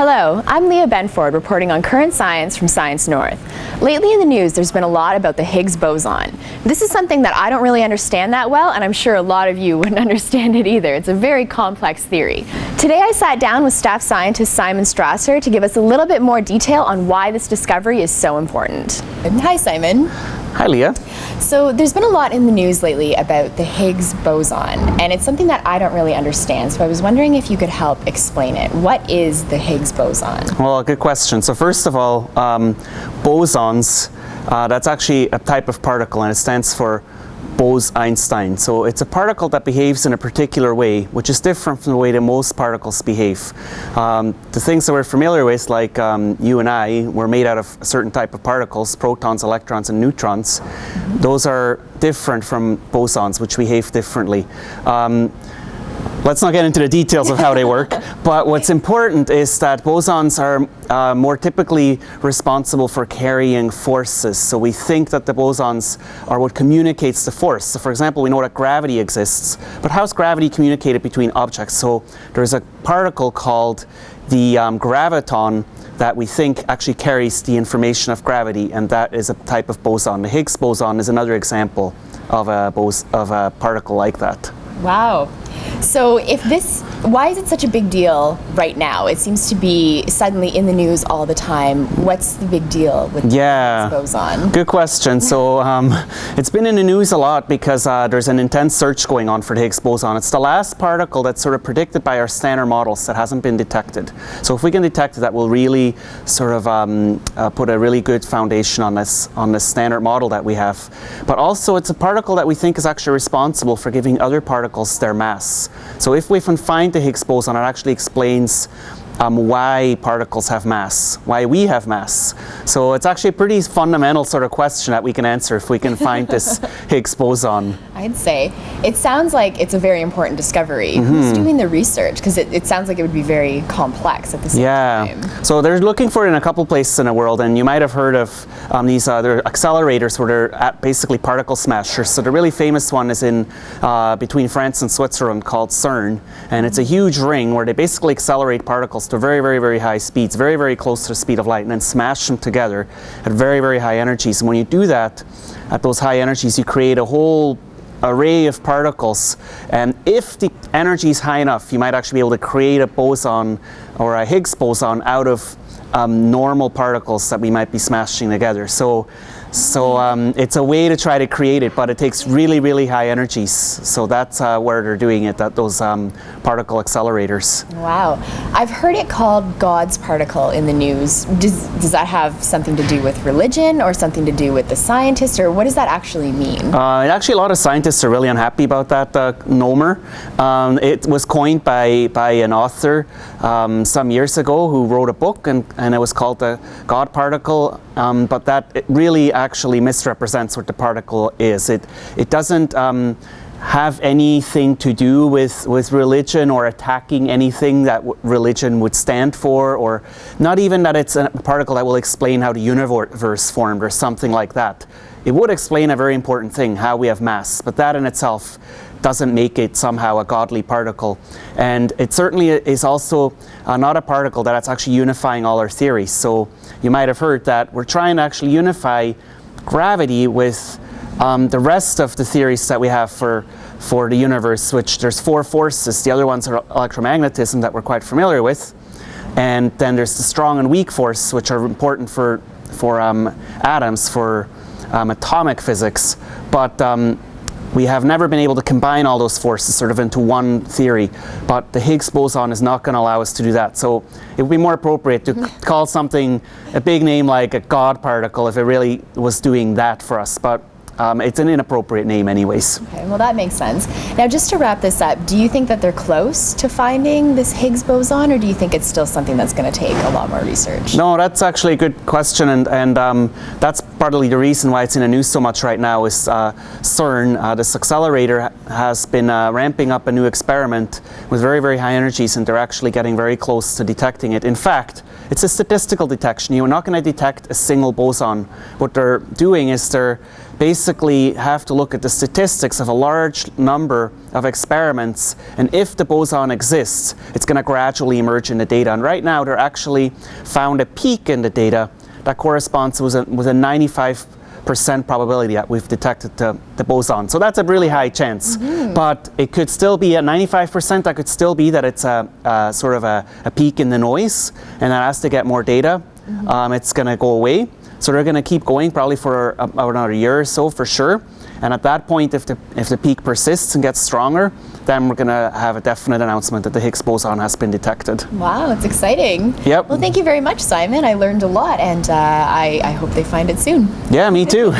Hello, I'm Leah Benford reporting on current science from Science North. Lately in the news there's been a lot about the Higgs boson. This is something that I don't really understand that well, and I'm sure a lot of you wouldn't understand it either. It's a very complex theory. Today I sat down with staff scientist Simon Strasser to give us a little bit more detail on why this discovery is so important. Hi Simon. Hi Leah. So there's been a lot in the news lately about the Higgs boson, and it's something that I don't really understand, so I was wondering if you could help explain it. What is the Higgs boson? Well, good question. So first of all, bosons, that's actually a type of particle, and it stands for Bose-Einstein. So it's a particle that behaves in a particular way, which is different from the way that most particles behave. The things that we're familiar with, like you and I, were made out of a certain type of particles, protons, electrons, and neutrons. Those are different from bosons, which behave differently. Let's not get into the details of how they work, but what's important is that bosons are more typically responsible for carrying forces. So we think that the bosons are what communicates the force. So for example, we know that gravity exists, but how's gravity communicated between objects? So there's a particle called the graviton that we think actually carries the information of gravity, and that is a type of boson. The Higgs boson is another example of a particle like that. Wow. So why is it such a big deal right now? It seems to be suddenly in the news all the time. What's the big deal with the Higgs boson? Good question. So it's been in the news a lot because there's an intense search going on for the Higgs boson. It's the last particle that's sort of predicted by our standard models that hasn't been detected. So if we can detect it, that will really sort of put a really good foundation on this standard model that we have. But also it's a particle that we think is actually responsible for giving other particles their mass. So if we can find the Higgs boson, it actually explains why particles have mass, why we have mass. So it's actually a pretty fundamental sort of question that we can answer if we can find this Higgs boson. I'd say. It sounds like it's a very important discovery. Who's doing the research? Because it sounds like it would be very complex at the same time. So they're looking for it in a couple places in the world, and you might have heard of these other accelerators where they're at basically particle smashers. So the really famous one is in between France and Switzerland called CERN, and it's a huge ring where they basically accelerate particles to very, very, very high speeds, very, very close to the speed of light, and then smash them together at very, very high energies. And when you do that at those high energies, you create a whole array of particles, and if the energy is high enough, you might actually be able to create a boson or a Higgs boson out of normal particles that we might be smashing together. So it's a way to try to create it, but it takes really, really high energies. So that's where they're doing it, those particle accelerators. Wow. I've heard it called God's particle in the news. Does that have something to do with religion or something to do with the scientists, or what does that actually mean? Actually, a lot of scientists are really unhappy about that nomer. It was coined by an author some years ago who wrote a book, and it was called the God particle, but that it really actually misrepresents what the particle is. It doesn't have anything to do with religion or attacking anything that religion would stand for, or not even that it's a particle that will explain how the universe formed or something like that. It would explain a very important thing, how we have mass, but that in itself doesn't make it somehow a godly particle. And it certainly is also not a particle that's actually unifying all our theories. So you might have heard that we're trying to actually unify gravity with the rest of the theories that we have for the universe, which there's 4 forces. The other ones are electromagnetism that we're quite familiar with, and then there's the strong and weak force, which are important for atoms, for atomic physics, but we have never been able to combine all those forces sort of into one theory, but the Higgs boson is not going to allow us to do that. So it would be more appropriate to call something a big name like a God particle if it really was doing that for us, but it's an inappropriate name anyways. Okay, well that makes sense. Now just to wrap this up, do you think that they're close to finding this Higgs boson, or do you think it's still something that's going to take a lot more research? No, that's actually a good question, and that's partly the reason why it's in the news so much right now is CERN, this accelerator, has been ramping up a new experiment with very, very high energies, and they're actually getting very close to detecting it. In fact, it's a statistical detection. You're not going to detect a single boson. What they're doing is they're basically have to look at the statistics of a large number of experiments, and if the boson exists, it's going to gradually emerge in the data. And right now, they're actually found a peak in the data that corresponds with a 95% probability that we've detected the boson. So that's a really high chance. But it could still be at 95%, that could still be that it's a sort of a peak in the noise, and that as they get more data, it's going to go away. So they're going to keep going probably for about another year or so for sure. And at that point, if the peak persists and gets stronger, then we're going to have a definite announcement that the Higgs boson has been detected. Wow, it's exciting. Yep. Well, thank you very much, Simon. I learned a lot, and I hope they find it soon. Yeah, me too.